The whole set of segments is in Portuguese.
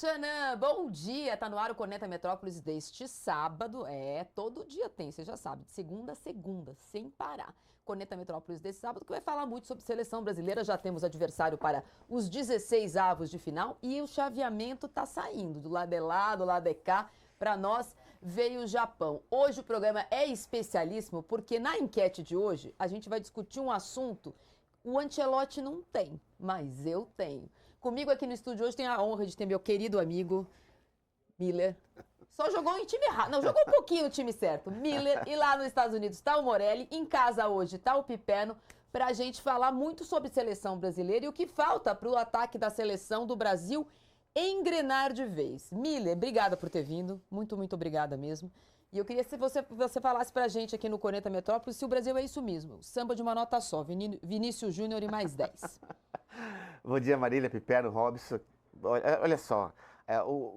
Tchanã, bom dia! Tá no ar o Corneta Metrópolis deste sábado. Todo dia tem, você já sabe, de segunda a segunda, sem parar. Corneta Metrópolis desse sábado, que vai falar muito sobre seleção brasileira. Já temos adversário para os 16 avos de final e o chaveamento tá saindo. Do lado de lá, do lado de cá, para nós veio o Japão. Hoje o programa é especialíssimo porque na enquete de hoje a gente vai discutir um assunto. O Ancelotti não tem, mas eu tenho. Comigo aqui no estúdio hoje tem a honra de ter meu querido amigo Miller. Só jogou em time errado. Não, jogou um pouquinho no time certo. Miller. E lá nos Estados Unidos tá o Morelli. Em casa hoje tá o Pipeno. Pra gente falar muito sobre seleção brasileira e o que falta pro ataque da seleção do Brasil engrenar de vez. Miller, obrigada por ter vindo. Muito, muito obrigada mesmo. E eu queria que você falasse pra gente aqui no Corneta Metrópolis se o Brasil é isso mesmo. Samba de uma nota só. Vinícius Júnior e mais 10. Bom dia, Marília, Pipero, Robson. Olha só,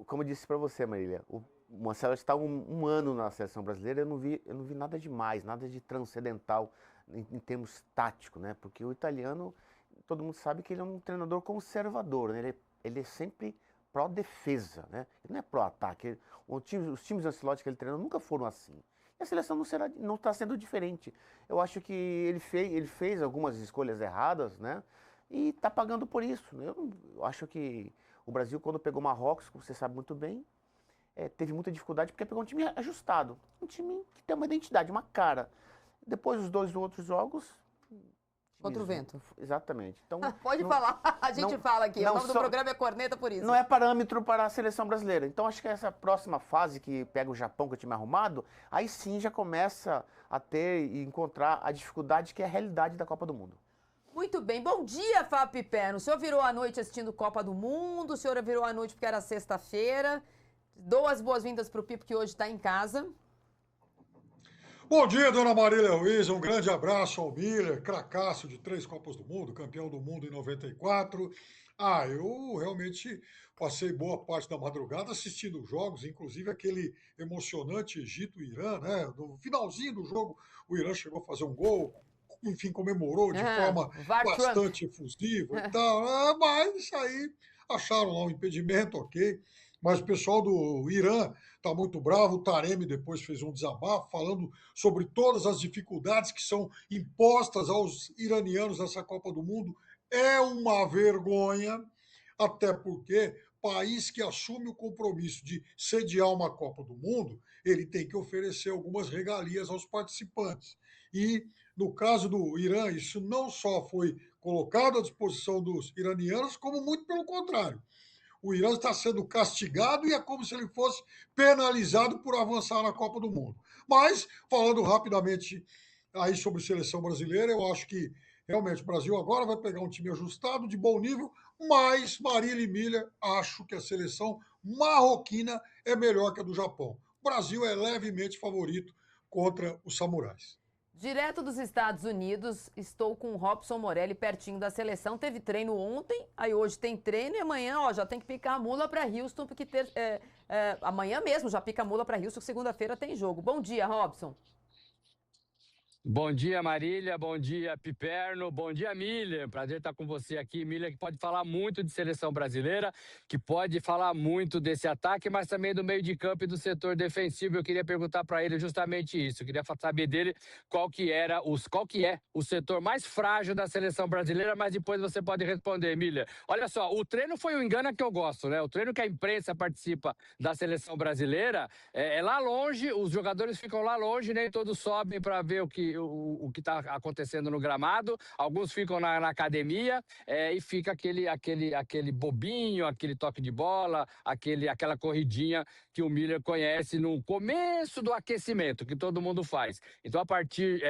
como eu disse para você, Marília, o Marcelo está um ano na seleção brasileira. Eu não vi nada demais, nada de transcendental em termos táticos, né? Porque o italiano, todo mundo sabe que ele é um treinador conservador, né? Ele é sempre pró-defesa, né? Ele não é pró-ataque. Os times do Ancelotti que ele treinou nunca foram assim. E a seleção não está sendo diferente. Eu acho que ele fez algumas escolhas erradas, né? E está pagando por isso, né? Eu acho que o Brasil, quando pegou Marrocos, como você sabe muito bem, teve muita dificuldade porque pegou um time ajustado, um time que tem uma identidade, uma cara. Depois os dois outros jogos... Contra o vento. Exatamente. Então, Pode falar, a gente fala aqui. O nome do programa é Corneta por isso. Não é parâmetro para a seleção brasileira. Então acho que essa próxima fase que pega o Japão com o time arrumado, aí sim já começa a ter e encontrar a dificuldade que é a realidade da Copa do Mundo. Muito bem. Bom dia, Fábio Pipeno. O senhor virou a noite assistindo Copa do Mundo, o senhor virou a noite porque era sexta-feira. Dou as boas-vindas para o Pipo, que hoje está em casa. Bom dia, dona Marília Luiza. Um grande abraço ao Miller, cracaço de 3 Copas do Mundo, campeão do mundo em 94. Eu realmente passei boa parte da madrugada assistindo os jogos, inclusive aquele emocionante Egito-Irã, né? No finalzinho do jogo, o Irã chegou a fazer um gol, enfim, comemorou de forma bastante efusiva e tal. Mas isso aí acharam lá um impedimento, ok. Mas o pessoal do Irã está muito bravo. O Taremi depois fez um desabafo falando sobre todas as dificuldades que são impostas aos iranianos nessa Copa do Mundo. É uma vergonha, até porque país que assume o compromisso de sediar uma Copa do Mundo, ele tem que oferecer algumas regalias aos participantes. E no caso do Irã, isso não só foi colocado à disposição dos iranianos, como muito pelo contrário. O Irã está sendo castigado e é como se ele fosse penalizado por avançar na Copa do Mundo. Mas, falando rapidamente aí sobre seleção brasileira, eu acho que realmente o Brasil agora vai pegar um time ajustado, de bom nível, mas Marília e Miller, acho que a seleção marroquina é melhor que a do Japão. O Brasil é levemente favorito contra os samurais. Direto dos Estados Unidos, estou com o Robson Morelli pertinho da seleção. Teve treino ontem, aí hoje tem treino e amanhã já tem que picar a mula para Houston, porque amanhã mesmo já pica a mula para Houston, segunda-feira tem jogo. Bom dia, Robson. Bom dia, Marília. Bom dia, Piperno. Bom dia, Miller. Prazer estar com você aqui. Miller, que pode falar muito de seleção brasileira, que pode falar muito desse ataque, mas também do meio de campo e do setor defensivo. Eu queria perguntar para ele justamente isso. Eu queria saber dele qual que é o setor mais frágil da seleção brasileira, mas depois você pode responder, Miller. Olha só, o treino foi um engano que eu gosto, né? O treino que a imprensa participa da seleção brasileira é lá longe, os jogadores ficam lá longe, nem todos sobem para ver o que está acontecendo no gramado, alguns ficam na academia e fica aquele bobinho, aquele toque de bola, aquela corridinha que o Miller conhece no começo do aquecimento, que todo mundo faz. Então, a partir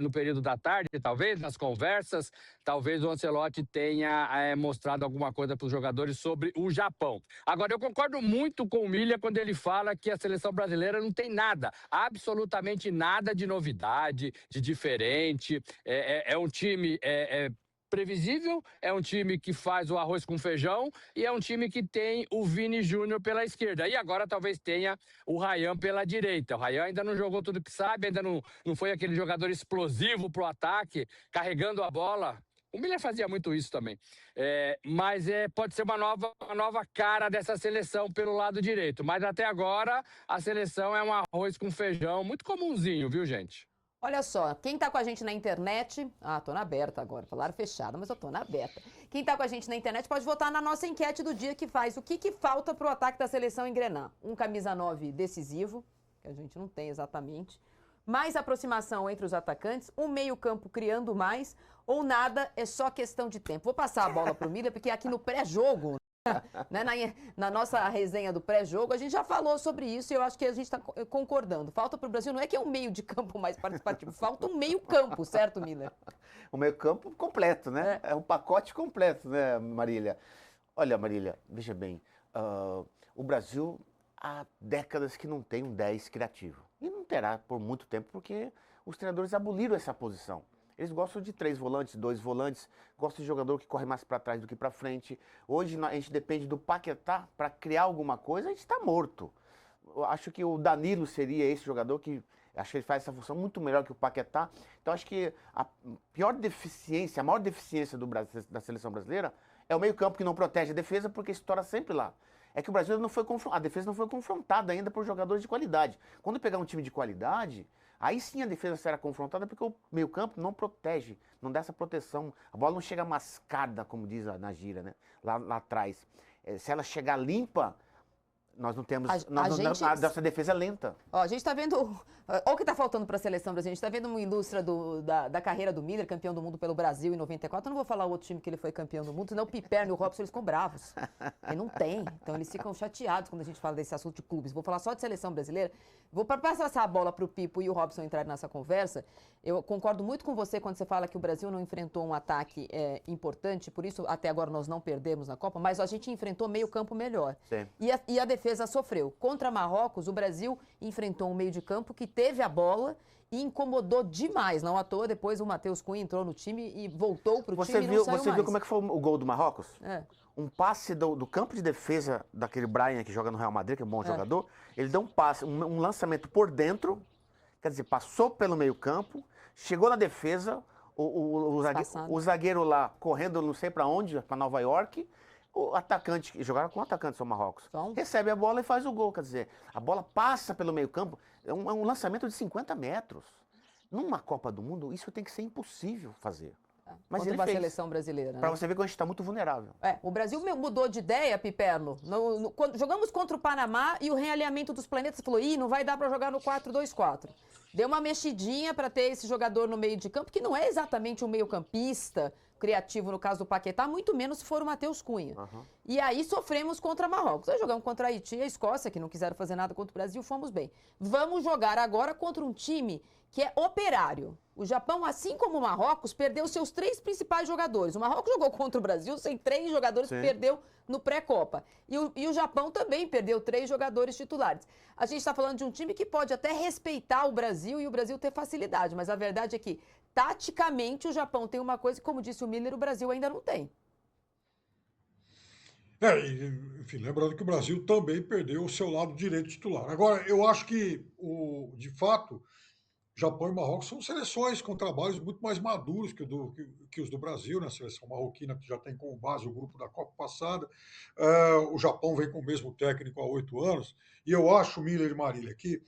no período da tarde, talvez, nas conversas, talvez o Ancelotti tenha mostrado alguma coisa para os jogadores sobre o Japão. Agora, eu concordo muito com o Miller quando ele fala que a seleção brasileira não tem nada, absolutamente nada de novidade, de diferente. É um time previsível, é um time que faz o arroz com feijão e é um time que tem o Vini Júnior pela esquerda. E agora talvez tenha o Ryan pela direita. O Ryan ainda não jogou tudo que sabe, ainda não foi aquele jogador explosivo pro ataque, carregando a bola. O Miller fazia muito isso também. Mas pode ser uma nova cara dessa seleção pelo lado direito. Mas até agora, a seleção é um arroz com feijão, muito comunzinho, viu, gente? Olha só, quem tá com a gente na internet... Ah, tô na aberta agora, falaram fechada, mas eu tô na aberta. Quem tá com a gente na internet pode votar na nossa enquete do dia que faz o que falta pro ataque da seleção engrenar. Um camisa 9 decisivo, que a gente não tem exatamente, mais aproximação entre os atacantes, um meio-campo criando mais, ou nada, é só questão de tempo. Vou passar a bola pro Miller, porque aqui no pré-jogo, né, na nossa resenha do pré-jogo, a gente já falou sobre isso e eu acho que a gente está concordando. Falta para o Brasil, não é que é um meio de campo mais participativo, falta um meio-campo, certo, Miller? O meio-campo completo, né? É um pacote completo, né, Marília? Olha, Marília, veja bem, o Brasil há décadas que não tem um 10 criativo. E não terá por muito tempo, porque os treinadores aboliram essa posição. Eles gostam de 3 volantes, 2 volantes, gostam de jogador que corre mais para trás do que para frente. Hoje a gente depende do Paquetá para criar alguma coisa, a gente está morto. Eu acho que o Danilo seria esse jogador que acho que ele faz essa função muito melhor que o Paquetá. Então acho que a maior deficiência da seleção brasileira é o meio-campo que não protege a defesa porque estoura sempre lá. É que o Brasil a defesa não foi confrontada ainda por jogadores de qualidade. Quando pegar um time de qualidade, aí sim a defesa será confrontada porque o meio-campo não protege, não dá essa proteção. A bola não chega mascada, como diz na gíria, né? Lá atrás. Se ela chegar limpa, nós não temos. Nossa defesa é lenta. Ó, a gente tá vendo. Olha o que tá faltando para a seleção brasileira. A gente tá vendo uma indústria da carreira do Miller, campeão do mundo pelo Brasil em 94. Eu não vou falar o outro time que ele foi campeão do mundo, senão o Piperno e o Robson eles ficam bravos. E não tem. Então eles ficam chateados quando a gente fala desse assunto de clubes. Vou falar só de seleção brasileira. Vou passar essa bola pro Pipo e o Robson entrarem nessa conversa. Eu concordo muito com você quando você fala que o Brasil não enfrentou um ataque importante, por isso até agora nós não perdemos na Copa, mas a gente enfrentou meio campo melhor. Sim. E a defesa sofreu. Contra Marrocos, o Brasil enfrentou um meio de campo que teve a bola e incomodou demais. Não à toa, depois o Matheus Cunha entrou no time e voltou pro time e não saiu Você mais. viu como é que foi o gol do Marrocos? Um passe do campo de defesa daquele Brian que joga no Real Madrid, que é um bom jogador. Ele deu um passe, um lançamento por dentro, quer dizer, passou pelo meio campo, chegou na defesa, o zagueiro lá correndo não sei para onde, para Nova York. O atacante, jogaram com o atacante do Marrocos, recebe a bola e faz o gol. Quer dizer, a bola passa pelo meio campo, é um lançamento de 50 metros. Numa Copa do Mundo, isso tem que ser impossível fazer. Mas contra ele uma fez. seleção brasileira, né? Para você ver que a gente está muito vulnerável. O Brasil mudou de ideia, Piperno. Quando jogamos contra o Panamá e o realinhamento dos planetas falou, não vai dar para jogar no 4-2-4. Deu uma mexidinha para ter esse jogador no meio de campo, que não é exatamente um meio-campista criativo no caso do Paquetá, muito menos se for o Matheus Cunha. E aí sofremos contra Marrocos. Aí jogamos contra a Haiti e a Escócia, que não quiseram fazer nada contra o Brasil, fomos bem. Vamos jogar agora contra um time que é operário. O Japão, assim como o Marrocos, perdeu seus 3 principais jogadores. O Marrocos jogou contra o Brasil sem 3 jogadores que perdeu no pré-copa. E o Japão também perdeu 3 jogadores titulares. A gente está falando de um time que pode até respeitar o Brasil e o Brasil ter facilidade, mas a verdade é que, taticamente, o Japão tem uma coisa que, como disse o Miller, o Brasil ainda não tem. Enfim, lembrando que o Brasil também perdeu o seu lado direito titular. Agora, eu acho que, de fato, Japão e Marrocos são seleções com trabalhos muito mais maduros que os do Brasil, né? A seleção marroquina, que já tem como base o grupo da Copa passada. O Japão vem com o mesmo técnico há 8 anos. E eu acho, Miller e Marília, que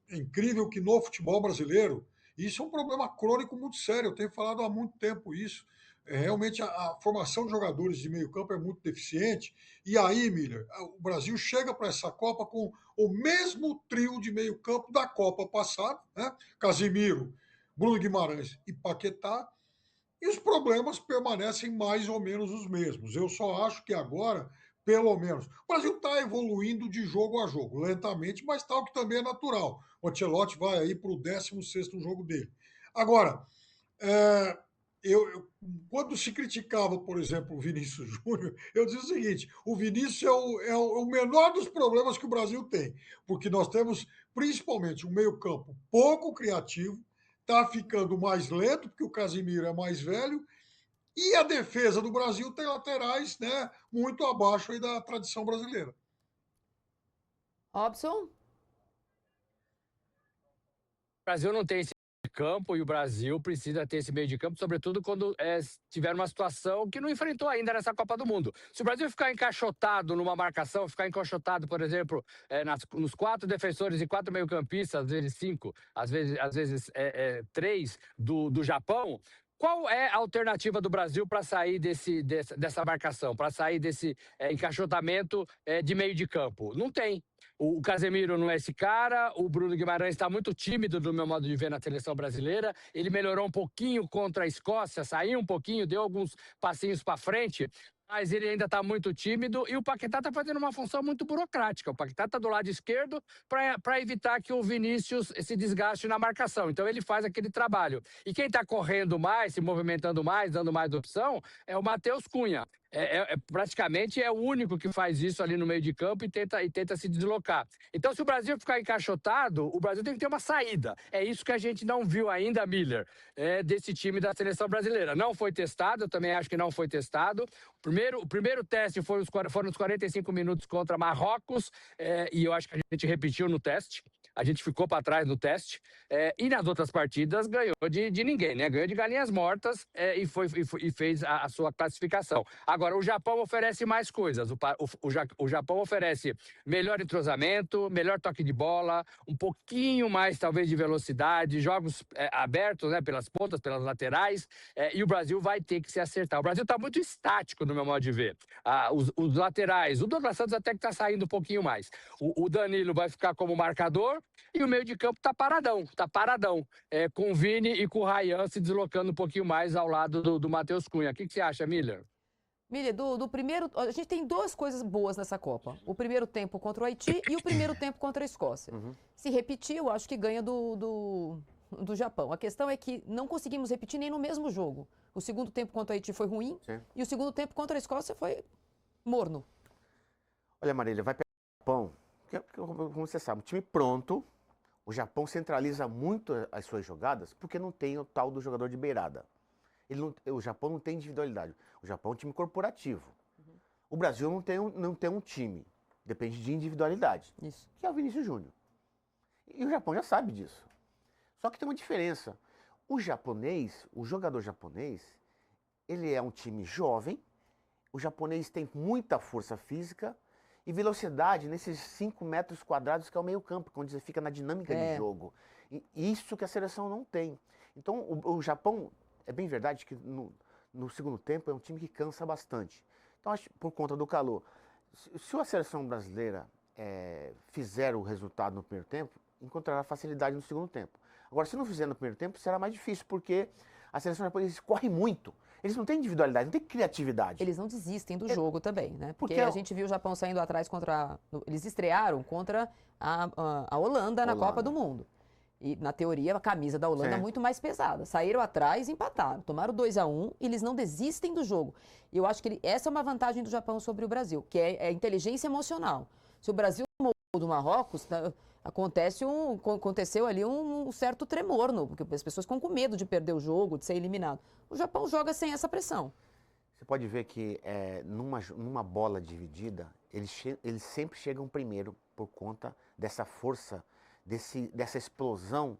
é incrível que no futebol brasileiro, isso é um problema crônico muito sério. Eu tenho falado há muito tempo isso. Realmente a formação de jogadores de meio campo é muito deficiente. E aí, Miller, o Brasil chega para essa Copa com o mesmo trio de meio campo da Copa passada, né? Casimiro, Bruno Guimarães e Paquetá, e os problemas permanecem mais ou menos os mesmos. Eu só acho que agora, pelo menos, o Brasil está evoluindo de jogo a jogo, lentamente, mas tal que também é natural. O Ancelotti vai aí para o 16º jogo dele. Agora, quando se criticava, por exemplo, o Vinícius Júnior, eu dizia o seguinte: o Vinícius é o menor dos problemas que o Brasil tem, porque nós temos principalmente um meio-campo pouco criativo, está ficando mais lento, porque o Casimiro é mais velho, e a defesa do Brasil tem laterais, né, muito abaixo aí da tradição brasileira. Robson? O Brasil não tem esse campo e o Brasil precisa ter esse meio de campo, sobretudo quando tiver uma situação que não enfrentou ainda nessa Copa do Mundo. Se o Brasil ficar encaixotado numa marcação, ficar encaixotado, por exemplo, nos 4 defensores e 4 meio-campistas, às vezes 5, às vezes 3 do Japão, qual é a alternativa do Brasil para sair dessa marcação, para sair desse encaixotamento de meio de campo? Não tem. O Casemiro não é esse cara, o Bruno Guimarães está muito tímido do meu modo de ver na seleção brasileira, ele melhorou um pouquinho contra a Escócia, saiu um pouquinho, deu alguns passinhos para frente, mas ele ainda está muito tímido e o Paquetá está fazendo uma função muito burocrática. O Paquetá está do lado esquerdo para evitar que o Vinícius se desgaste na marcação. Então ele faz aquele trabalho. E quem está correndo mais, se movimentando mais, dando mais opção, é o Matheus Cunha. Praticamente é o único que faz isso ali no meio de campo e tenta se deslocar. Então, se o Brasil ficar encaixotado, o Brasil tem que ter uma saída. É isso que a gente não viu ainda, Miller, desse time da seleção brasileira. Não foi testado, eu também acho que não foi testado. O primeiro teste foram os 45 minutos contra Marrocos, e eu acho que a gente repetiu no teste. A gente ficou para trás no teste. E nas outras partidas ganhou de ninguém, né? Ganhou de galinhas mortas e fez a sua classificação. Agora, o Japão oferece mais coisas. O Japão oferece melhor entrosamento, melhor toque de bola, um pouquinho mais, talvez, de velocidade, jogos abertos, né, pelas pontas, pelas laterais, e o Brasil vai ter que se acertar. O Brasil está muito estático, no meu modo de ver. Os laterais, o Douglas Santos até que está saindo um pouquinho mais. O Danilo vai ficar como marcador e o meio de campo está paradão, com o Vini e com o Ryan se deslocando um pouquinho mais ao lado do Matheus Cunha. O que você acha, Miller? Miller, do primeiro... A gente tem 2 coisas boas nessa Copa. O primeiro tempo contra o Haiti e o primeiro tempo contra a Escócia. Uhum. Se repetir, eu acho que ganha do Japão. A questão é que não conseguimos repetir nem no mesmo jogo. O segundo tempo contra o Haiti foi ruim. Sim. E o segundo tempo contra a Escócia foi morno. Olha, Marília, vai pegar o Japão, como você sabe, um time pronto. O Japão centraliza muito as suas jogadas porque não tem o tal do jogador de beirada. O Japão não tem individualidade. O Japão é um time corporativo. Uhum. O Brasil não tem um time. Depende de individualidade. Isso. Que é o Vinícius Júnior. E o Japão já sabe disso. Só que tem uma diferença. O jogador japonês, ele é um time jovem. O japonês tem muita força física e velocidade nesses 5 metros quadrados que é o meio campo, quando você fica na dinâmica de jogo. E isso que a seleção não tem. Então, o Japão... É bem verdade que no segundo tempo é um time que cansa bastante. Então, acho por conta do calor. Se a seleção brasileira fizer o resultado no primeiro tempo, encontrará facilidade no segundo tempo. Agora, se não fizer no primeiro tempo, será mais difícil, porque a seleção japonesa corre muito. Eles não têm individualidade, não têm criatividade. Eles não desistem do jogo também, né? Porque Porque a gente viu o Japão saindo atrás eles estrearam contra a Holanda na Copa do Mundo. E, na teoria, a camisa da Holanda é muito mais pesada. Saíram atrás e empataram. Tomaram 2-1 e eles não desistem do jogo. E eu acho que essa é uma vantagem do Japão sobre o Brasil, que é a inteligência emocional. Se o Brasil tomou do Marrocos, aconteceu ali um certo tremor, porque as pessoas ficam com medo de perder o jogo, de ser eliminado. O Japão joga sem essa pressão. Você pode ver que numa bola dividida, eles sempre chegam primeiro por conta dessa força, dessa explosão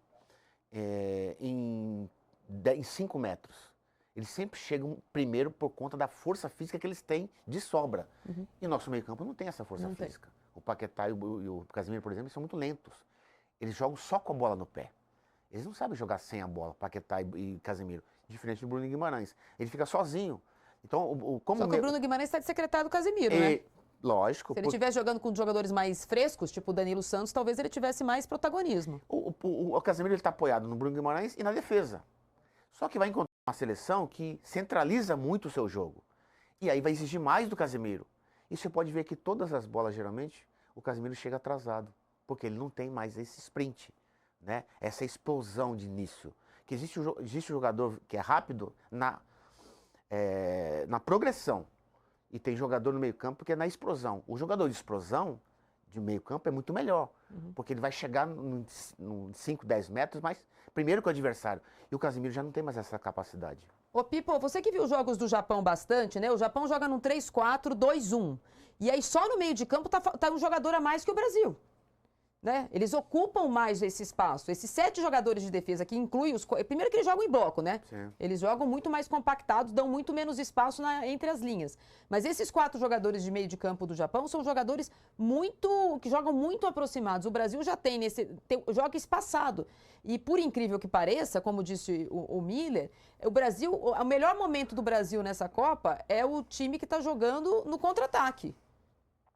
em 5 metros. Eles sempre chegam primeiro por conta da força física que eles têm de sobra. Uhum. E o nosso meio-campo não tem essa força física. O Paquetá e o Casemiro, por exemplo, são muito lentos. Eles jogam só com a bola no pé. Eles não sabem jogar sem a bola, Paquetá e Casemiro. Diferente do Bruno Guimarães. Ele fica sozinho. Então, Só que o Bruno Guimarães está de secretário do Casemiro, né? Lógico. Se ele estivesse jogando com jogadores mais frescos, tipo o Danilo Santos, talvez ele tivesse mais protagonismo. O Casemiro está apoiado no Bruno Guimarães e na defesa. Só que vai encontrar uma seleção que centraliza muito o seu jogo. E aí vai exigir mais do Casemiro. E você pode ver que todas as bolas, geralmente, o Casemiro chega atrasado. Porque ele não tem mais esse sprint, né? Essa explosão de início. Que existe um jogador que é rápido na progressão. E tem jogador no meio campo que é na explosão. O jogador de explosão, de meio campo, é muito melhor. Uhum. Porque ele vai chegar no 5, 10 metros, mas primeiro que o adversário. E o Casemiro já não tem mais essa capacidade. Ô Pipo, você que viu os jogos do Japão bastante, né? O Japão joga num 3-4-2-1. E aí só no meio de campo tá um jogador a mais que o Brasil. Né? Eles ocupam mais esse espaço. Esses 7 jogadores de defesa, que incluem os... Primeiro que eles jogam em bloco, né? Sim. Eles jogam muito mais compactados, dão muito menos espaço entre as linhas. Mas esses 4 jogadores de meio de campo do Japão são jogadores que jogam muito aproximados. O Brasil já joga espaçado. E por incrível que pareça, como disse o Miller, o melhor momento do Brasil nessa Copa é o time que está jogando no contra-ataque.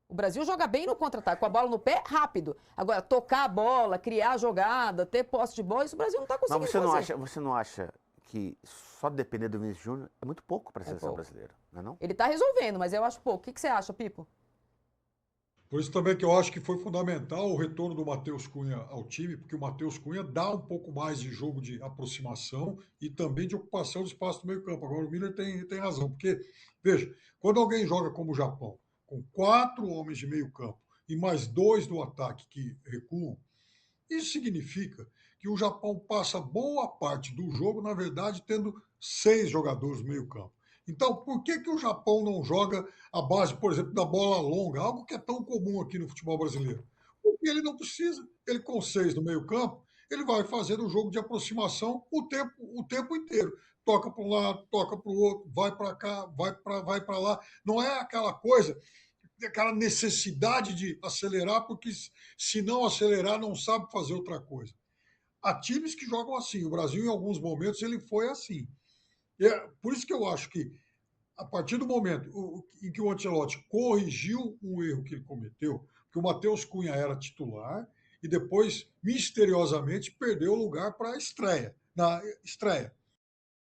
O Brasil joga bem no contra-ataque, com a bola no pé, rápido. Agora, tocar a bola, criar a jogada, ter posse de bola, isso o Brasil não está conseguindo Mas fazer. você não acha que só depender do Vinícius Júnior é muito pouco para a seleção brasileira, não é não? Ele está resolvendo, mas eu acho pouco. O que você acha, Pipo? Por isso também que eu acho que foi fundamental o retorno do Matheus Cunha ao time, porque o Matheus Cunha dá um pouco mais de jogo de aproximação e também de ocupação de espaço do meio campo. Agora o Miller tem razão, porque, veja, quando alguém joga como o Japão, com 4 homens de meio campo e mais 2 do ataque que recuam, isso significa que o Japão passa boa parte do jogo, na verdade, tendo 6 jogadores no meio campo. Então, por que o Japão não joga a base, por exemplo, da bola longa, algo que é tão comum aqui no futebol brasileiro? Porque ele não precisa. Ele com 6 no meio campo, ele vai fazendo o jogo de aproximação o tempo inteiro. Toca para um lado, toca para o outro, vai para cá, vai para lá. Não é aquela coisa, aquela necessidade de acelerar, porque se não acelerar, não sabe fazer outra coisa. Há times que jogam assim. O Brasil, em alguns momentos, ele foi assim. Por isso que eu acho que, a partir do momento em que o Ancelotti corrigiu um erro que ele cometeu, que o Matheus Cunha era titular e depois, misteriosamente, perdeu o lugar para a estreia, na estreia.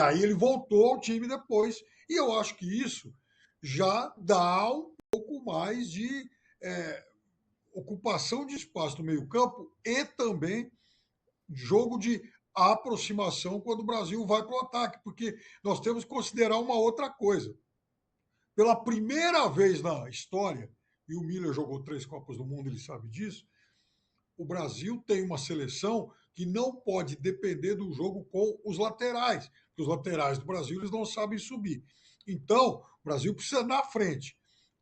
Aí ele voltou ao time depois, e eu acho que isso já dá um pouco mais de ocupação de espaço no meio-campo e também jogo de aproximação quando o Brasil vai para o ataque, porque nós temos que considerar uma outra coisa. Pela primeira vez na história, e o Miller jogou 3 Copas do Mundo, ele sabe disso, o Brasil tem uma seleção que não pode depender do jogo com os laterais, porque os laterais do Brasil eles não sabem subir. Então, o Brasil precisa, na frente,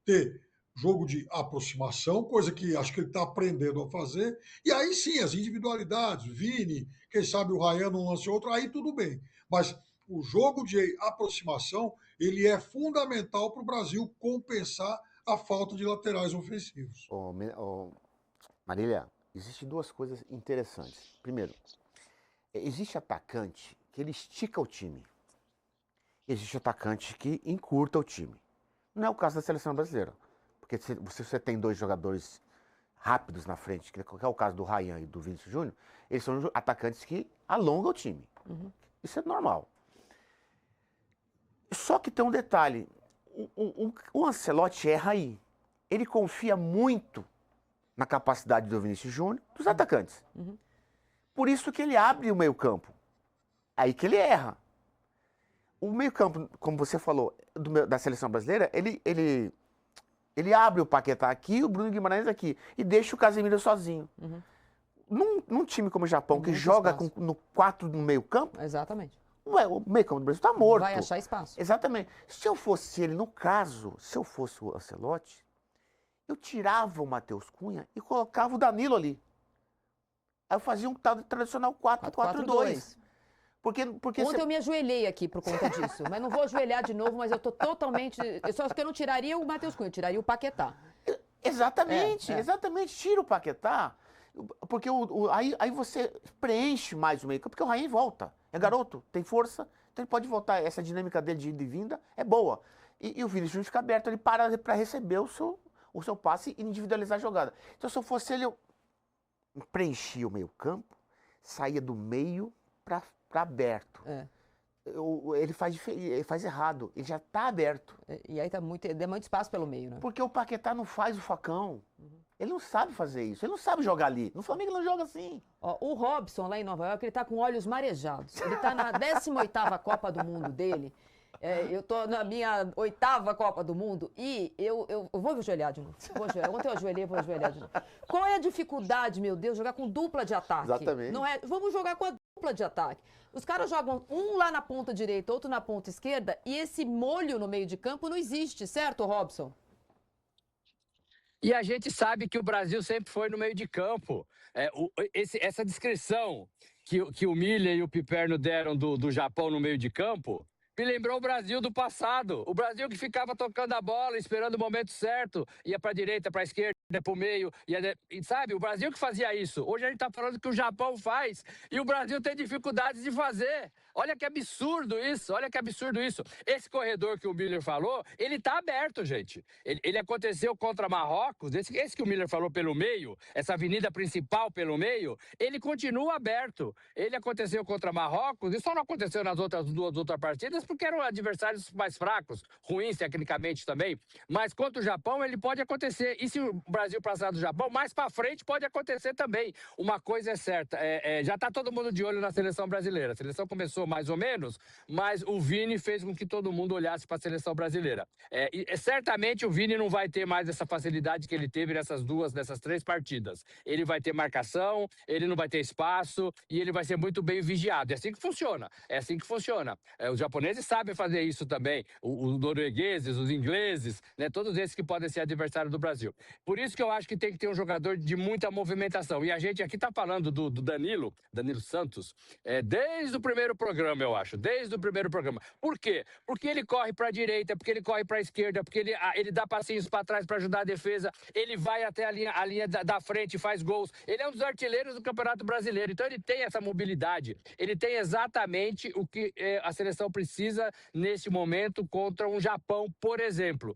ter jogo de aproximação, coisa que acho que ele está aprendendo a fazer, e aí sim, as individualidades, Vini, quem sabe o Rayan não lance outro, aí tudo bem. Mas o jogo de aproximação, ele é fundamental para o Brasil compensar a falta de laterais ofensivos. Marília, existem 2 coisas interessantes. Primeiro, existe atacante que ele estica o time. Existe atacante que encurta o time. Não é o caso da seleção brasileira. Porque se você tem 2 jogadores rápidos na frente, que é o caso do Rayan e do Vinícius Júnior, eles são atacantes que alongam o time. Uhum. Isso é normal. Só que tem um detalhe. O Ancelotti erra aí. Ele confia muito na capacidade do Vinícius Júnior, dos atacantes. Uhum. Por isso que ele abre o meio-campo. Aí que ele erra. O meio-campo, como você falou, da seleção brasileira, ele abre o Paquetá aqui, o Bruno Guimarães aqui, e deixa o Casemiro sozinho. Uhum. Num time como o Japão, que joga no 4 no meio-campo... Exatamente. Ué, o meio-campo do Brasil está morto. Vai achar espaço. Exatamente. Se eu fosse ele, no caso, se eu fosse o Ancelotti, eu tirava o Matheus Cunha e colocava o Danilo ali. Aí eu fazia um tradicional 4-4-2. Porque Ontem eu me ajoelhei aqui por conta disso, mas não vou ajoelhar de novo, mas eu tô totalmente... Só que eu não tiraria o Matheus Cunha, eu tiraria o Paquetá. Exatamente, exatamente. Tira o Paquetá, porque aí você preenche mais o meio campo, porque o Raí volta. É garoto, tem força, então ele pode voltar. Essa dinâmica dele de ida e vinda é boa. E o Vinícius Júnior fica aberto ali para receber o seu passe e individualizar a jogada. Então, se eu fosse ele, eu preenchia o meio campo, saía do meio para aberto. Ele faz errado, ele já está aberto. E aí dá muito espaço pelo meio, né? Porque o Paquetá não faz o facão. Uhum. Ele não sabe fazer isso, ele não sabe jogar ali. No Flamengo ele não joga assim. Ó, o Robson, lá em Nova York, ele tá com olhos marejados. Ele tá na 18ª Copa do Mundo dele. Eu tô na minha 8ª Copa do Mundo e eu vou ajoelhar de novo. Ontem eu ajoelhei, vou ajoelhar de novo. Qual é a dificuldade, meu Deus, jogar com dupla de ataque? Exatamente. Não é? Vamos jogar com a dupla de ataque. Os caras jogam um lá na ponta direita, outro na ponta esquerda, e esse molho no meio de campo não existe, certo, Robson? E a gente sabe que o Brasil sempre foi no meio de campo. Essa descrição que o Miller e o Piperno deram do Japão no meio de campo me lembrou o Brasil do passado. O Brasil que ficava tocando a bola, esperando o momento certo, ia para a direita, para a esquerda, para o meio, sabe? O Brasil que fazia isso. Hoje a gente está falando que o Japão faz e o Brasil tem dificuldades de fazer. Olha que absurdo isso, olha que absurdo isso. Esse corredor que o Miller falou, ele está aberto, gente. Ele aconteceu contra Marrocos, esse que o Miller falou pelo meio, essa avenida principal pelo meio, ele continua aberto. Ele aconteceu contra Marrocos e só não aconteceu nas duas outras partidas porque eram adversários mais fracos, ruins tecnicamente também. Mas contra o Japão ele pode acontecer. E se o Brasil passar do Japão, mais para frente pode acontecer também. Uma coisa é certa, já está todo mundo de olho na seleção brasileira. A seleção começou mais ou menos, mas o Vini fez com que todo mundo olhasse para a seleção brasileira. Certamente o Vini não vai ter mais essa facilidade que ele teve nessas 3 partidas. Ele vai ter marcação, ele não vai ter espaço e ele vai ser muito bem vigiado. É assim que funciona. É assim que funciona. Os japoneses sabem fazer isso também. Os noruegueses, os ingleses, né, todos esses que podem ser adversários do Brasil. Por isso que eu acho que tem que ter um jogador de muita movimentação. E a gente aqui está falando do Danilo Santos, desde o primeiro programa, eu acho. Desde o primeiro programa. Por quê? Porque ele corre para a direita, porque ele corre para a esquerda, porque ele dá passinhos para trás para ajudar a defesa, ele vai até a linha da frente e faz gols. Ele é um dos artilheiros do Campeonato Brasileiro. Então ele tem essa mobilidade. Ele tem exatamente o que a seleção precisa nesse momento contra um Japão, por exemplo.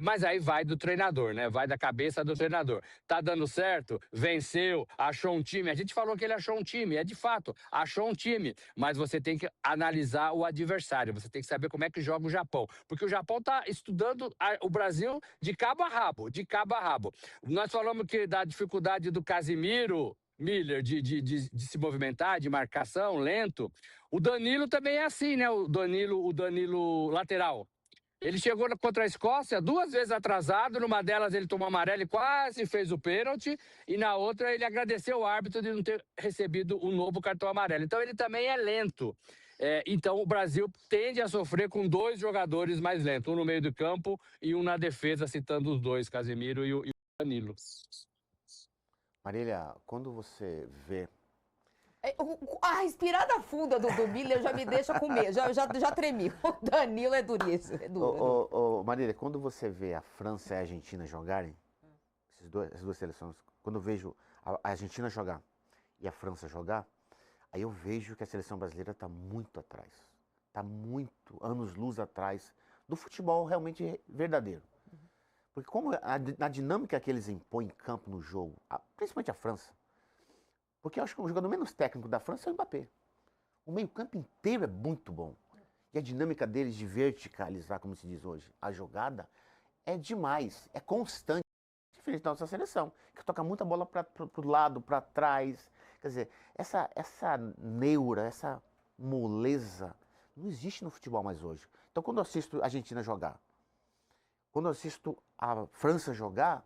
Mas aí vai do treinador, né? Vai da cabeça do treinador. Tá dando certo? Venceu, achou um time. A gente falou que ele achou um time. De fato, achou um time. Mas você tem que analisar o adversário. Você tem que saber como é que joga o Japão. Porque o Japão está estudando o Brasil de cabo a rabo. De cabo a rabo. Nós falamos que da dificuldade do Casimiro, Miller, de se movimentar, de marcação, lento. O Danilo também é assim, né? O Danilo lateral. Ele chegou contra a Escócia 2 vezes atrasado, numa delas ele tomou amarelo e quase fez o pênalti, e na outra ele agradeceu o árbitro de não ter recebido o novo cartão amarelo. Então ele também é lento. Então o Brasil tende a sofrer com 2 jogadores mais lentos, um no meio do campo e um na defesa, citando os 2, Casemiro e o Danilo. Marília, quando você vê... A respirada funda do Miller já me deixa com medo, já tremi. O Danilo é duríssimo. Marília, quando você vê a França e a Argentina jogarem, essas duas seleções, quando eu vejo a Argentina jogar e a França jogar, aí eu vejo que a seleção brasileira está muito atrás. Está muito anos-luz atrás do futebol realmente verdadeiro. Porque como na dinâmica que eles impõem em campo no jogo, principalmente a França, porque eu acho que o jogador menos técnico da França é o Mbappé. O meio-campo inteiro é muito bom. E a dinâmica deles de verticalizar, como se diz hoje, a jogada é demais, é constante. Diferente da nossa seleção, que toca muita bola para o lado, para trás. Quer dizer, essa neura, essa moleza, não existe no futebol mais hoje. Então, quando eu assisto a Argentina jogar, quando eu assisto a França jogar,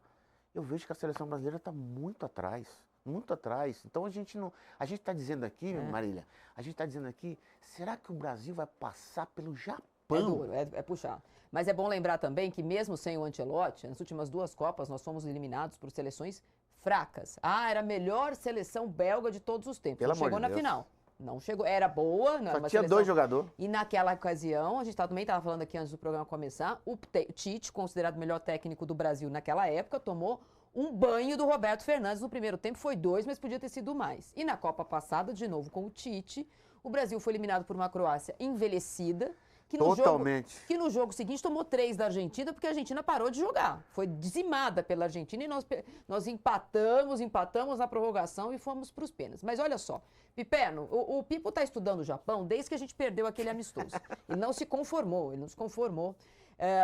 eu vejo que a seleção brasileira está muito atrás. Muito atrás. Então a gente está dizendo aqui, Marília, a gente está dizendo aqui, será que o Brasil vai passar pelo Japão? É duro, é puxar. Mas é bom lembrar também que mesmo sem o Ancelotti, nas últimas 2 Copas nós fomos eliminados por seleções fracas. Era a melhor seleção belga de todos os tempos. Não chegou na final. Não chegou, era boa. Só tinha seleção... 2 jogadores. E naquela ocasião, a gente também estava falando aqui antes do programa começar, o Tite, considerado o melhor técnico do Brasil naquela época, tomou um banho do Roberto Fernandes no primeiro tempo. Foi 2, mas podia ter sido mais. E na Copa passada, de novo com o Tite, o Brasil foi eliminado por uma Croácia envelhecida, que no jogo seguinte tomou 3 da Argentina, porque a Argentina parou de jogar. Foi dizimada pela Argentina e nós empatamos na prorrogação e fomos para os pênaltis. Mas olha só, Piperno, o Pipo está estudando o Japão desde que a gente perdeu aquele amistoso. Ele não se conformou.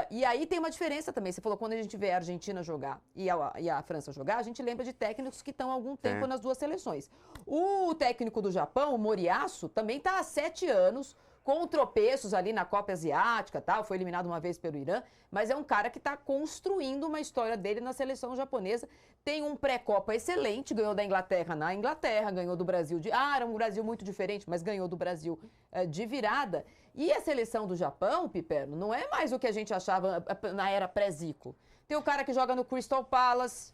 E aí tem uma diferença também. Você falou, quando a gente vê a Argentina jogar e a França jogar, a gente lembra de técnicos que estão há algum tempo nas 2 seleções. O técnico do Japão, o Moriyasu, também está há 7 anos, com tropeços ali na Copa Asiática, foi eliminado uma vez pelo Irã, mas é um cara que está construindo uma história dele na seleção japonesa. Tem um pré-Copa excelente, ganhou da Inglaterra na Inglaterra, ganhou do Brasil era um Brasil muito diferente, mas ganhou do Brasil de virada. E a seleção do Japão, Piperno, não é mais o que a gente achava na era pré-Zico. Tem o cara que joga no Crystal Palace.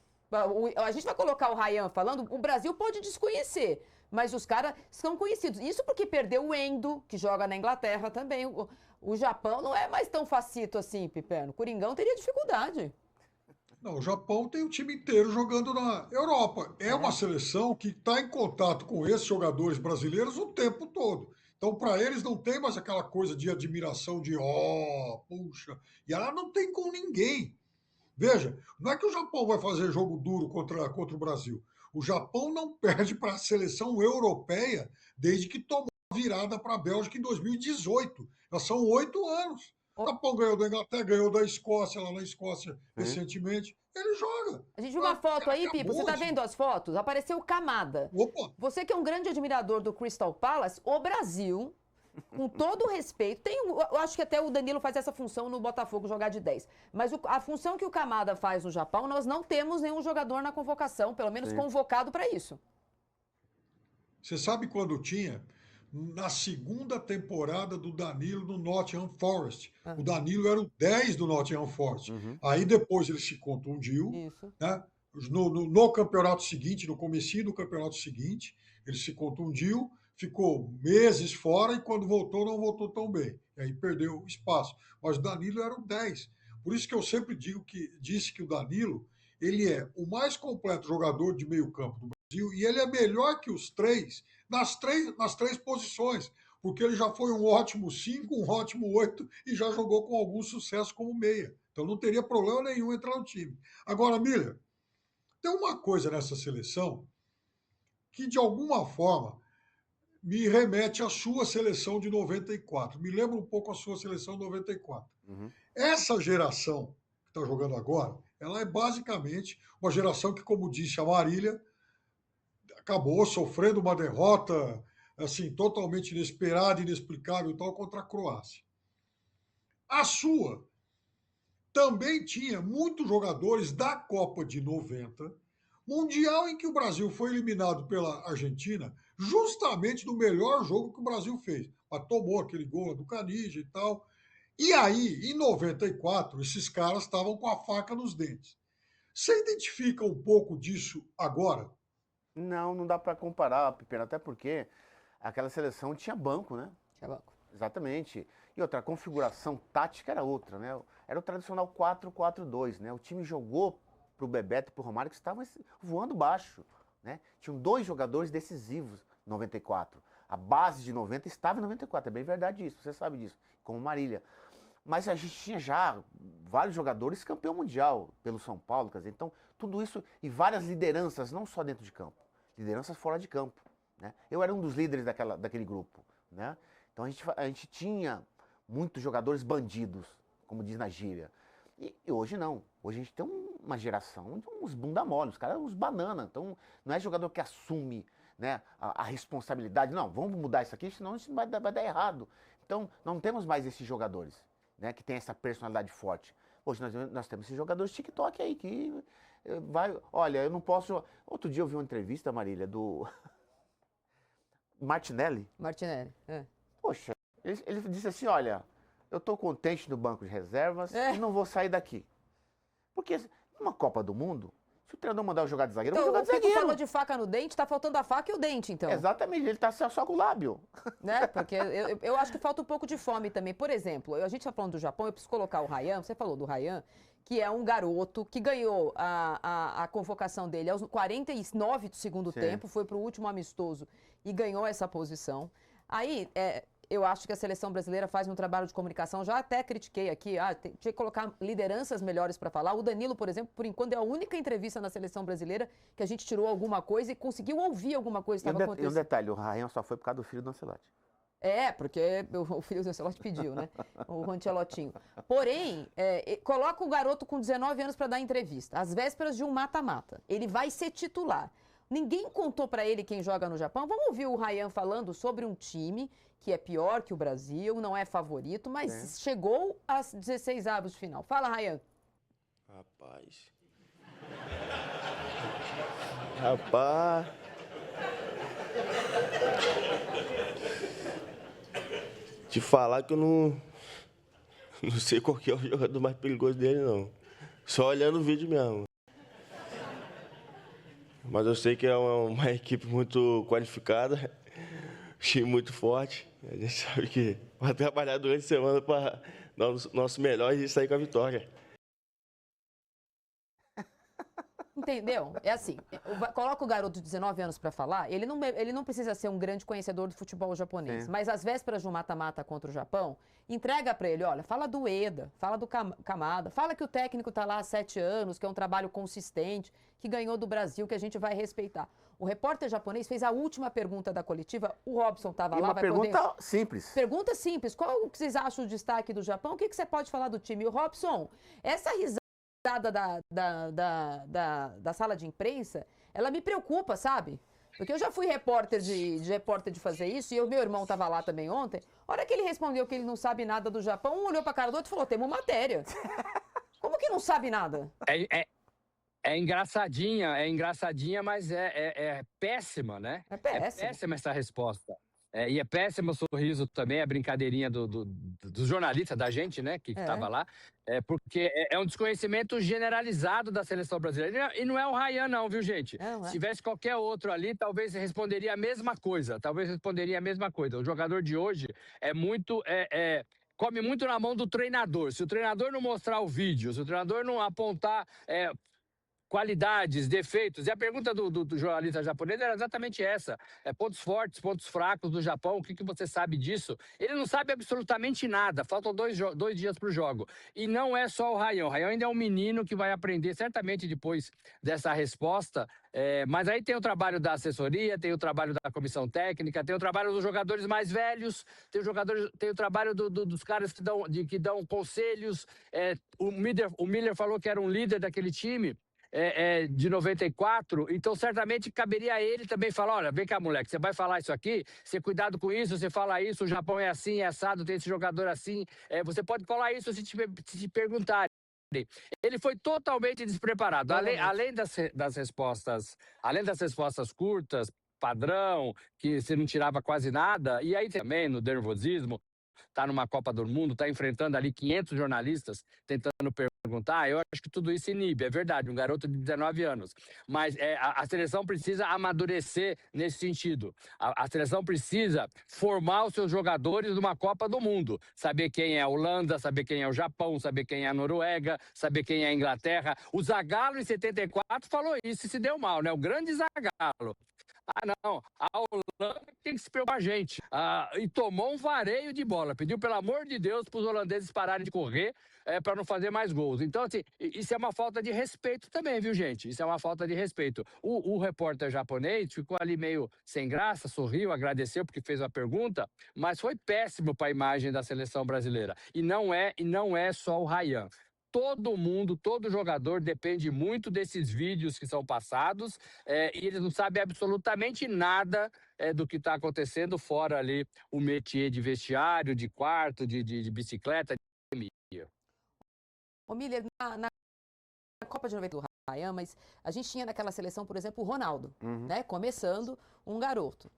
A gente vai colocar o Ryan falando, o Brasil pode desconhecer, mas os caras são conhecidos. Isso porque perdeu o Endo, que joga na Inglaterra também. O Japão não é mais tão facito assim, Piperno. O Coringão teria dificuldade. Não, o Japão tem o time inteiro jogando na Europa. É uma seleção que está em contato com esses jogadores brasileiros o tempo todo. Então, para eles, não tem mais aquela coisa de admiração, de puxa. E ela não tem com ninguém. Veja, não é que o Japão vai fazer jogo duro contra o Brasil. O Japão não perde para a seleção europeia desde que tomou a virada para a Bélgica em 2018. Já são 8 anos. O Japão ganhou da Inglaterra, ganhou da Escócia, lá na Escócia, recentemente. Ele joga. A gente viu uma foto aí, Pipo. Você tá vendo as fotos? Apareceu o Kamada. Opa! Você que é um grande admirador do Crystal Palace, o Brasil, com todo o respeito, eu acho que até o Danilo faz essa função no Botafogo, jogar de 10. Mas a função que o Kamada faz no Japão, nós não temos nenhum jogador na convocação, pelo menos convocado para isso. Você sabe quando tinha? Na segunda temporada do Danilo no Nottingham Forest. O Danilo era o 10 do Nottingham Forest. Aí depois ele se contundiu, né? No campeonato seguinte, no comecinho do campeonato seguinte, ele se contundiu, ficou meses fora e quando voltou, não voltou tão bem. E aí perdeu o espaço. Mas o Danilo era o 10. Por isso que eu sempre disse que o Danilo, ele é o mais completo jogador de meio campo do Brasil e ele é melhor que os três nas três posições, porque ele já foi um ótimo 5, um ótimo 8 e já jogou com algum sucesso como meia. Então não teria problema nenhum entrar no time. Agora, Miller, tem uma coisa nessa seleção que, de alguma forma, me remete à sua seleção de 94. Me lembra um pouco a sua seleção de 94. Essa geração que está jogando agora, ela é basicamente uma geração que, como disse a Marília, acabou sofrendo uma derrota assim totalmente inesperada, inexplicável e tal contra a Croácia. A sua também tinha muitos jogadores da Copa de 90, Mundial em que o Brasil foi eliminado pela Argentina, justamente no melhor jogo que o Brasil fez. Mas tomou aquele gol do Canija e tal. E aí, em 94, esses caras estavam com a faca nos dentes. Você identifica um pouco disso agora? Não dá para comparar, Piperno, até porque aquela seleção tinha banco, né? Tinha banco. Exatamente. E outra, a configuração tática era outra, né? Era o tradicional 4-4-2, né? O time jogou pro Bebeto e pro Romário que estavam voando baixo, né? Tinham 2 jogadores decisivos em 94. A base de 90 estava em 94, é bem verdade isso, você sabe disso, como Marília. Mas a gente tinha já vários jogadores campeão mundial pelo São Paulo, quer dizer, então tudo isso e várias lideranças, não só dentro de campo, lideranças fora de campo, né? Eu era um dos líderes daquele grupo, né? Então a gente tinha muitos jogadores bandidos, como diz na gíria. E hoje não. Hoje a gente tem uma geração de uns bunda mole, os caras uns banana. Então não é jogador que assume, né, a responsabilidade. Não, vamos mudar isso aqui, senão isso vai dar errado. Então não temos mais esses jogadores, né, que tem essa personalidade forte. Hoje nós temos esses jogadores TikTok aí que vai... Olha, eu não posso... Outro dia eu vi uma entrevista, Marília, do Martinelli. Martinelli, Poxa, ele disse assim, olha, eu tô contente no banco de reservas e não vou sair daqui. Porque numa Copa do Mundo, se o treinador mandar eu jogar de zagueiro, eu vou jogar de zagueiro. Você falou de faca no dente, tá faltando a faca e o dente, então. Exatamente, ele tá só com o lábio. Né? Porque eu acho que falta um pouco de fome também. Por exemplo, a gente tá falando do Japão, eu preciso colocar o Ryan, você falou do Ryan, que é um garoto que ganhou a convocação dele aos 49 do segundo tempo, foi pro último amistoso e ganhou essa posição. Aí, eu acho que a seleção brasileira faz um trabalho de comunicação, já até critiquei aqui, tinha que colocar lideranças melhores para falar. O Danilo, por exemplo, por enquanto é a única entrevista na seleção brasileira que a gente tirou alguma coisa e conseguiu ouvir alguma coisa que estava acontecendo. E um detalhe, o Ryan só foi por causa do filho do Ancelotti. Porque o filho do Ancelotti pediu, né? O Ancelotinho. Porém, coloca o garoto com 19 anos para dar entrevista, às vésperas de um mata-mata. Ele vai ser titular. Ninguém contou para ele quem joga no Japão. Vamos ouvir o Ryan falando sobre um time que é pior que o Brasil, não é favorito, mas chegou às 16avos de final. Fala, Ryan. Rapaz. Te falar que eu não sei qual que é o jogador mais perigoso dele, não. Só olhando o vídeo mesmo. Mas eu sei que é uma equipe muito qualificada, time muito forte. A gente sabe que vai trabalhar durante a semana para dar o nosso melhor e sair com a vitória. Entendeu? É assim, coloca o garoto de 19 anos para falar, ele não precisa ser um grande conhecedor do futebol japonês, Sim. mas às vésperas de um mata-mata contra o Japão, entrega para ele, olha, fala do Ueda, fala do Kamada, fala que o técnico tá lá há 7 anos, que é um trabalho consistente, que ganhou do Brasil, que a gente vai respeitar. O repórter japonês fez a última pergunta da coletiva, o Robson estava E lá, uma vai pergunta poder... simples. Pergunta simples, qual o que vocês acham do destaque do Japão? O que você pode falar do time? E o Robson, essa risada da sala de imprensa, ela me preocupa, sabe? Porque eu já fui repórter de fazer isso, e o meu irmão estava lá também ontem. A hora que ele respondeu que ele não sabe nada do Japão, um olhou pra cara do outro e falou, temos matéria. Como que não sabe nada? É engraçadinha, mas é péssima, né? É péssimo. É péssima essa resposta. E é péssimo o sorriso também, a brincadeirinha do jornalista, da gente, né, que estava lá, porque é um desconhecimento generalizado da seleção brasileira. E não é o Ryan, não, viu, gente? Se tivesse qualquer outro ali, talvez responderia a mesma coisa. O jogador de hoje come muito na mão do treinador. Se o treinador não mostrar o vídeo, se o treinador não apontar qualidades, defeitos. E a pergunta do jornalista japonês era exatamente essa. Pontos fortes, pontos fracos do Japão, o que você sabe disso? Ele não sabe absolutamente nada. Faltam dois dias para o jogo. E não é só o Ryan. O Ryan ainda é um menino que vai aprender certamente depois dessa resposta. Mas aí tem o trabalho da assessoria, tem o trabalho da comissão técnica, tem o trabalho dos jogadores mais velhos, tem o trabalho dos caras que dão conselhos. O Miller falou que era um líder daquele time. De 94, então certamente caberia a ele também falar, olha, vem cá, moleque, você vai falar isso aqui, você cuidado com isso, você fala isso, o Japão é assim, é assado, tem esse jogador assim, você pode falar isso se te perguntarem. Ele foi totalmente despreparado, além das respostas curtas, padrão, que você não tirava quase nada, e aí também no nervosismo, está numa Copa do Mundo, está enfrentando ali 500 jornalistas tentando perguntar, eu acho que tudo isso inibe, é verdade, um garoto de 19 anos. Mas a seleção precisa amadurecer nesse sentido. A seleção precisa formar os seus jogadores numa Copa do Mundo. Saber quem é a Holanda, saber quem é o Japão, saber quem é a Noruega, saber quem é a Inglaterra. O Zagallo, em 74, falou isso e se deu mal, né? O grande Zagallo. Não, a Holanda tem que se preocupar com a gente. E tomou um vareio de bola. Pediu, pelo amor de Deus, para os holandeses pararem de correr para não fazer mais gols. Então, assim, isso é uma falta de respeito também, viu, gente? Isso é uma falta de respeito. O repórter japonês ficou ali meio sem graça, sorriu, agradeceu porque fez uma pergunta, mas foi péssimo para a imagem da seleção brasileira. E não é só o Ryan. Todo mundo, todo jogador depende muito desses vídeos que são passados e eles não sabem absolutamente nada do que está acontecendo fora ali o métier de vestiário, de quarto, de bicicleta, de mídia. Ô, Miller, na Copa de 90 do Ryan, mas a gente tinha naquela seleção, por exemplo, o Ronaldo, né? Começando um garoto.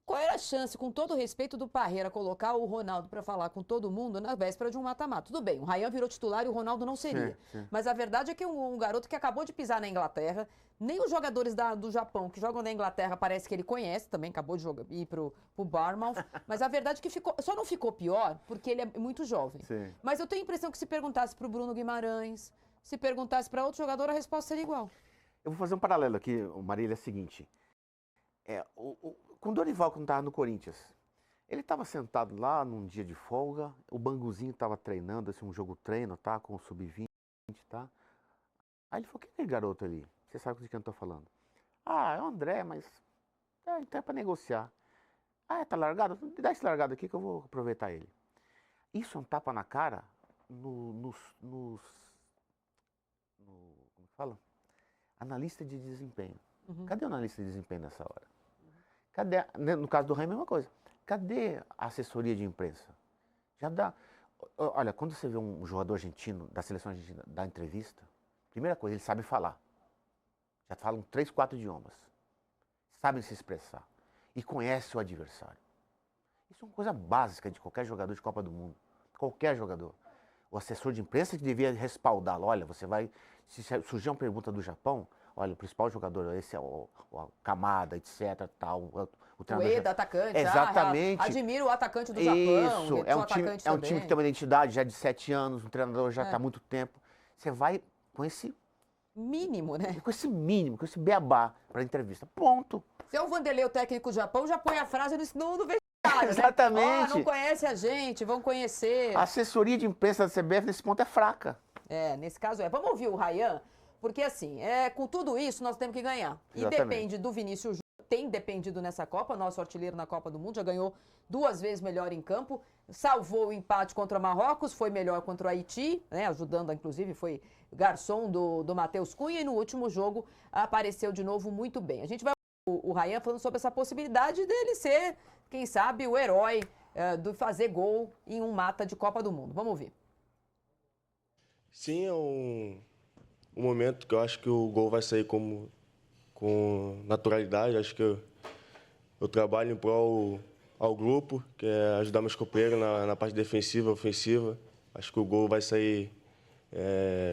Qual era a chance, com todo o respeito do Parreira, colocar o Ronaldo para falar com todo mundo na véspera de um mata-mata? Tudo bem, o Ryan virou titular e o Ronaldo não seria. Sim. Mas a verdade é que um garoto que acabou de pisar na Inglaterra, nem os jogadores do Japão que jogam na Inglaterra parece que ele conhece, também acabou de ir pro Bournemouth. Mas a verdade é que só não ficou pior porque ele é muito jovem. Sim. Mas eu tenho a impressão que se perguntasse pro Bruno Guimarães, se perguntasse para outro jogador, a resposta seria igual. Eu vou fazer um paralelo aqui, Marília, é o seguinte. Com o Dorival, quando estava no Corinthians, ele estava sentado lá num dia de folga, o Banguzinho estava treinando, assim, um jogo treino, tá? Com o Sub-20, tá? Aí ele falou, quem é aquele garoto ali? Você sabe de quem eu estou falando? É o André, mas então é para negociar. Tá largado? Dá esse largado aqui que eu vou aproveitar ele. Isso é um tapa na cara como fala? Analista de desempenho. Cadê o analista de desempenho nessa hora? Cadê, no caso do Ryan, a mesma coisa. Cadê a assessoria de imprensa? Já dá. Olha, quando você vê um jogador argentino, da seleção argentina, dar entrevista, primeira coisa, ele sabe falar. Já falam 3, 4 idiomas. Sabem se expressar. E conhece o adversário. Isso é uma coisa básica de qualquer jogador de Copa do Mundo. Qualquer jogador. o assessor de imprensa que devia respaldá-lo. Olha, você vai, se surgir uma pergunta do Japão, olha, o principal jogador, esse é o Kamada, etc, tal, o O treinador Eda, atacante. Exatamente. Admiro o atacante do Japão. Isso, é um atacante time que tem uma identidade já de 7 anos, um treinador já está há muito tempo. Você vai com esse mínimo, né? com esse mínimo, com esse beabá para entrevista. Ponto. Se é o Vanderlei, o técnico do Japão, já põe a frase no vestiário, Exatamente. Né? Não conhece a gente, vão conhecer. A assessoria de imprensa da CBF nesse ponto é fraca. Nesse caso é. Vamos ouvir o Ryan, porque assim, com tudo isso nós temos que ganhar. E Exatamente. depende do Vinícius Júnior, tem dependido nessa Copa, nosso artilheiro na Copa do Mundo, já ganhou 2 vezes melhor em campo, salvou o empate contra o Marrocos, foi melhor contra o Haiti, né, ajudando, inclusive, foi garçom do Matheus Cunha, e no último jogo apareceu de novo muito bem. A gente vai o Ryan falando sobre essa possibilidade dele ser, quem sabe, o herói do fazer gol em um mata de Copa do Mundo. Vamos ouvir. Sim, é um momento que eu acho que o gol vai sair com naturalidade. Acho que eu trabalho em prol ao grupo, que é ajudar meus companheiros na parte defensiva, ofensiva. Acho que o gol vai sair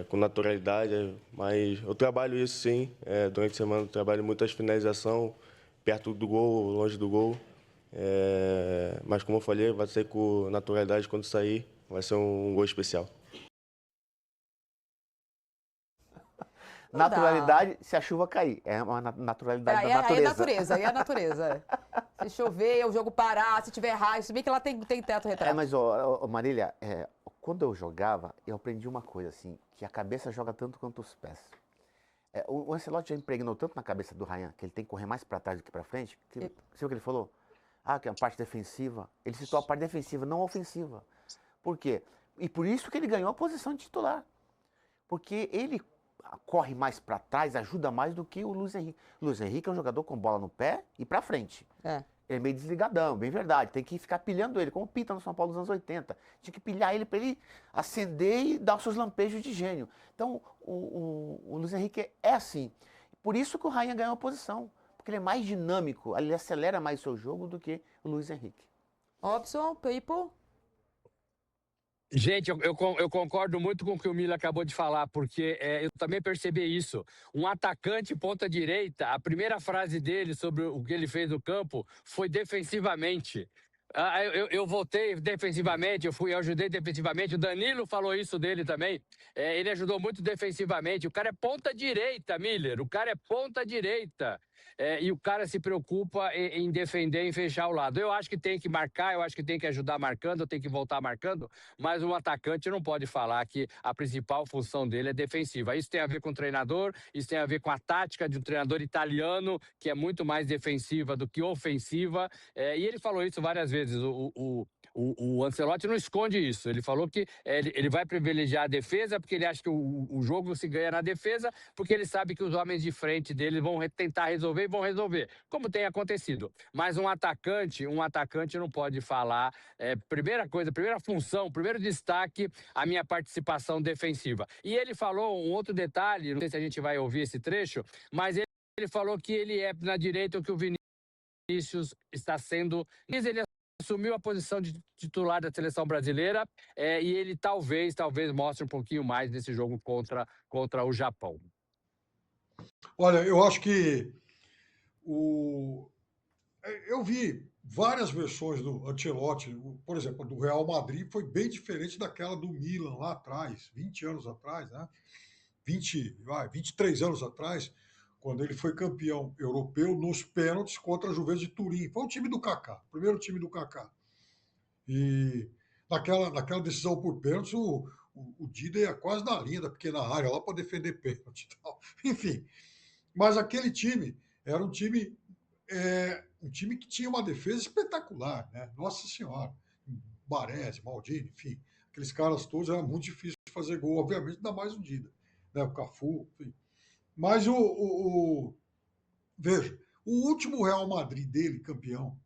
com naturalidade, mas eu trabalho isso sim. Durante a semana eu trabalho muitas finalização, perto do gol, longe do gol. Mas como eu falei, vai sair com naturalidade quando sair, vai ser um gol especial. Naturalidade se a chuva cair. É uma naturalidade da natureza. Aí é a natureza. Se chover, o jogo parar, se tiver raio, se bem que lá tem teto retrátil. Mas, Marília, quando eu jogava, eu aprendi uma coisa, assim, que a cabeça joga tanto quanto os pés. O Ancelotti já impregnou tanto na cabeça do Ryan, que ele tem que correr mais para trás do que para frente, que, você viu o que ele falou? Que é a parte defensiva. Ele citou a parte defensiva, não a ofensiva. Por quê? E por isso que ele ganhou a posição de titular. Porque ele corre mais para trás, ajuda mais do que o Luiz Henrique. O Luiz Henrique é um jogador com bola no pé e para frente. Ele é meio desligadão, bem verdade. Tem que ficar pilhando ele, como o Pita no São Paulo dos anos 80. Tinha que pilhar ele para ele acender e dar os seus lampejos de gênio. Então, o Luiz Henrique é assim. Por isso que o Ryan ganhou a posição. Porque ele é mais dinâmico, ele acelera mais o seu jogo do que o Luiz Henrique. Robson, people? Gente, eu concordo muito com o que o Mila acabou de falar, porque eu também percebi isso. Um atacante ponta direita, a primeira frase dele sobre o que ele fez no campo foi defensivamente. Eu voltei defensivamente, eu ajudei defensivamente. O Danilo falou isso dele também. Ele ajudou muito defensivamente. O cara é ponta direita, Miller. O cara é ponta direita. E o cara se preocupa em defender, em fechar o lado. Eu acho que tem que marcar, eu acho que tem que ajudar marcando, tem que voltar marcando, mas o atacante não pode falar que a principal função dele é defensiva. Isso tem a ver com o treinador, isso tem a ver com a tática de um treinador italiano, que é muito mais defensiva do que ofensiva. E ele falou isso várias vezes. O Ancelotti não esconde isso. Ele falou que ele vai privilegiar a defesa, porque ele acha que o jogo se ganha na defesa, porque ele sabe que os homens de frente dele vão tentar resolver e vão resolver, como tem acontecido. Mas um atacante não pode falar. Primeira coisa, primeira função, primeiro destaque, a minha participação defensiva. E ele falou um outro detalhe, não sei se a gente vai ouvir esse trecho, mas ele falou que ele é na direita o que o Vinícius está sendo. Ele assumiu a posição de titular da seleção brasileira e ele talvez mostre um pouquinho mais nesse jogo contra o Japão. Olha, eu acho que eu vi várias versões do Ancelotti, por exemplo, do Real Madrid foi bem diferente daquela do Milan lá atrás, 20 anos atrás, né? 23 anos atrás, quando ele foi campeão europeu nos pênaltis contra a Juventus de Turim. Foi o time do Kaká, o primeiro time do Kaká. E naquela decisão por pênaltis, o Dida ia quase na linha da pequena área lá para defender pênalti e tal. Enfim, mas aquele time era um time que tinha uma defesa espetacular, né? Nossa Senhora. Baresi, Maldini, enfim, aqueles caras todos era muito difícil de fazer gol, obviamente, ainda mais o Dida, né? O Cafu, enfim. Mas veja, o último Real Madrid dele, campeão,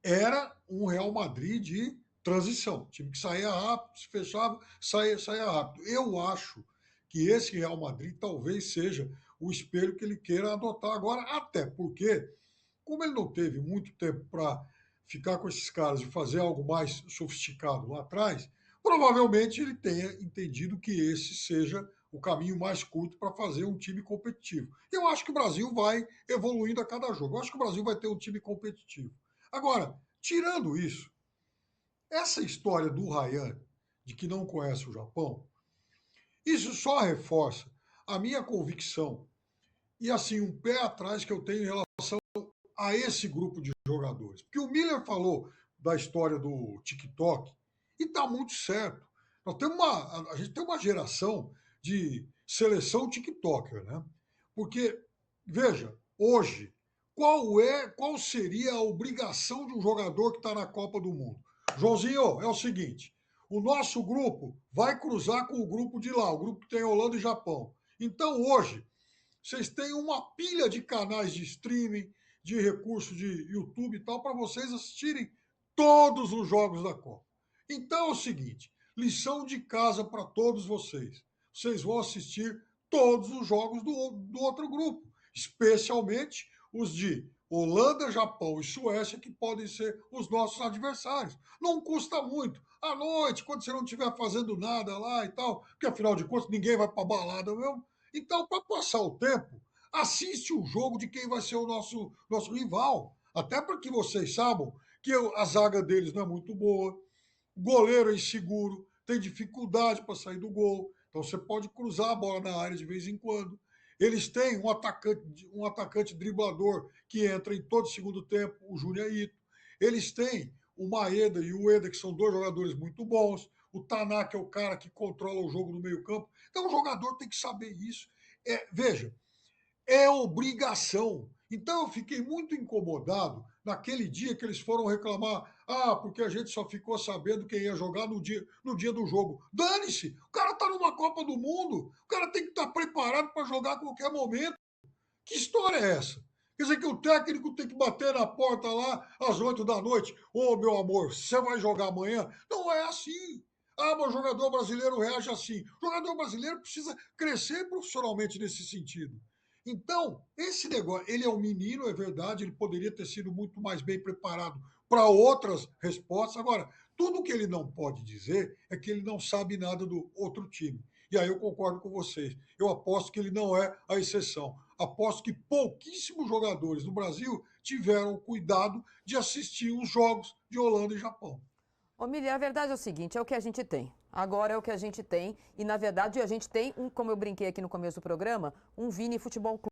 era um Real Madrid de transição. Time que saía rápido, se fechava, saía rápido. Eu acho que esse Real Madrid talvez seja o espelho que ele queira adotar agora, até porque, como ele não teve muito tempo para ficar com esses caras e fazer algo mais sofisticado lá atrás, Provavelmente ele tenha entendido que esse seja o caminho mais curto para fazer um time competitivo. Eu acho que o Brasil vai evoluindo a cada jogo. Eu acho que o Brasil vai ter um time competitivo. Agora, tirando isso, essa história do Ryan, de que não conhece o Japão, isso só reforça a minha convicção e, assim, um pé atrás que eu tenho em relação a esse grupo de jogadores. Porque o Miller falou da história do TikTok e está muito certo. A gente tem uma geração de seleção TikToker, né? Porque, veja, hoje, qual seria a obrigação de um jogador que está na Copa do Mundo? Joãozinho, é o seguinte: o nosso grupo vai cruzar com o grupo de lá, o grupo que tem Holanda e Japão. Então, hoje, vocês têm uma pilha de canais de streaming, de recursos de YouTube e tal, para vocês assistirem todos os jogos da Copa. Então é o seguinte: lição de casa para todos vocês. Vocês vão assistir todos os jogos do outro grupo, especialmente os de Holanda, Japão e Suécia, que podem ser os nossos adversários. Não custa muito. À noite, quando você não estiver fazendo nada lá e tal, porque afinal de contas ninguém vai para balada mesmo. Então, para passar o tempo, assiste o jogo de quem vai ser o nosso rival. Até para que vocês saibam que a zaga deles não é muito boa, o goleiro é inseguro, tem dificuldade para sair do gol. Então você pode cruzar a bola na área de vez em quando. Eles têm um atacante driblador que entra em todo segundo tempo, o Júnior Ito. Eles têm o Maeda e o Eder, que são dois jogadores muito bons. O Tanaka é o cara que controla o jogo no meio-campo. Então o jogador tem que saber isso. Veja, é obrigação. Então eu fiquei muito incomodado naquele dia que eles foram reclamar, porque a gente só ficou sabendo quem ia jogar no dia do jogo. Dane-se, o cara está numa Copa do Mundo, o cara tem que estar preparado para jogar a qualquer momento. Que história é essa? Quer dizer que o técnico tem que bater na porta lá às 8 da noite. Ô, meu amor, você vai jogar amanhã? Não é assim. Mas o jogador brasileiro reage assim. O jogador brasileiro precisa crescer profissionalmente nesse sentido. Então, esse negócio, ele é um menino, é verdade, ele poderia ter sido muito mais bem preparado para outras respostas. Agora, tudo que ele não pode dizer é que ele não sabe nada do outro time. E aí eu concordo com vocês. Eu aposto que ele não é a exceção. Aposto que pouquíssimos jogadores no Brasil tiveram o cuidado de assistir os jogos de Holanda e Japão. Ô, Mili, a verdade é o seguinte, é o que a gente tem. Agora é o que a gente tem. E, na verdade, a gente tem, como eu brinquei aqui no começo do programa, um Vini Futebol Clube.